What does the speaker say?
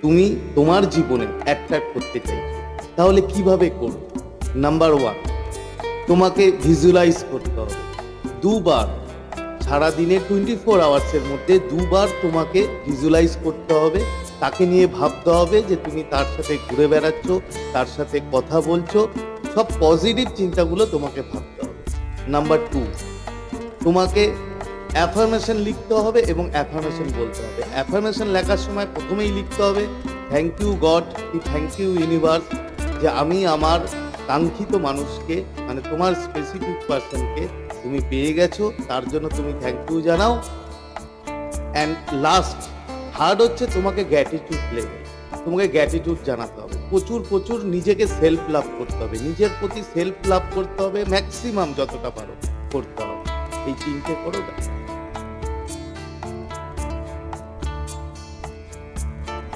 তুমি তোমার জীবনে অ্যাট্রাক্ট করতে চাইছো, তাহলে কিভাবে করবে? নাম্বার ওয়ান, তোমাকে ভিজুয়ালাইজ করতে হবে। দুবার সারাদিনে 24 আওয়ার্সের মধ্যে দুবার তোমাকে ভিজুয়ালাইজ করতে হবে, তাকে নিয়ে ভাবতে হবে যে তুমি তার সাথে ঘুরে বেড়াচ্ছ, তার সাথে কথা বলছো, সব পজিটিভ চিন্তাগুলো তোমাকে ভাবতে হবে। নাম্বার টু, তোমাকে অ্যাফার্মেশন লিখতে হবে এবং অ্যাফার্মেশন বলতে হবে। অ্যাফার্মেশন লেখার সময় প্রথমেই লিখতে হবে থ্যাংক ইউ গড, কি থ্যাংক ইউ ইউনিভার্স, যে আমি আমার কাঙ্ক্ষিত মানুষকে, মানে তোমার স্পেসিফিক পার্সনকে তুমি পেয়ে গেছো, তার জন্য তুমি থ্যাংক ইউ জানাও। অ্যান্ড লাস্ট থার্ড হচ্ছে তোমাকে গ্র্যাটিটিউড লেভেল, তোমাকে গ্র্যাটিটিউড জানাতে হবে। প্রচুর প্রচুর নিজেকে সেলফ লাভ করতে হবে, নিজের প্রতি সেলফ লাভ করতে হবে, ম্যাক্সিমাম যতটা পারো করতে হবে। এই তিনটে করো।